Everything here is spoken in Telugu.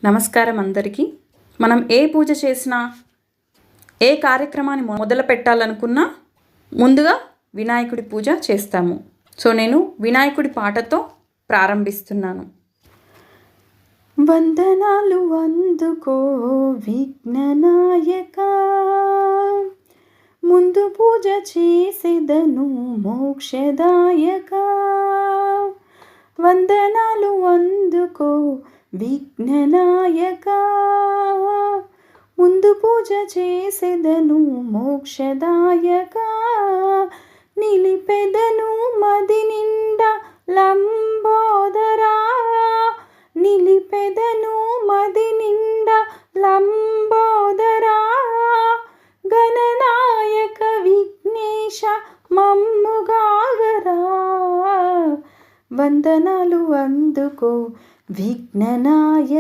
నమస్కారం అందరికీ. మనం ఏ పూజ చేసినా, ఏ కార్యక్రమాన్ని మొదలు పెట్టాలనుకున్నా ముందుగా వినాయకుడి పూజ చేస్తాము. సో నేను వినాయకుడి పాటతో ప్రారంభిస్తున్నాను. వందనాలు అందుకో విఘ్ననాయక, ముందు పూజ చేసేదను మోక్షదాయక. వందనాలు అందుకో విఘ్ననాయక, ముందు పూజ చేసేదను మోక్షదాయక. నిలిపెదను మది నిండా లంబోదరా, నిలిపెదను మది నిండా లంబోదరా. గణనాయక విఘ్నేశ మమ్ముగాగరా, వందనాలు అందుకో విఘ్ననాయక.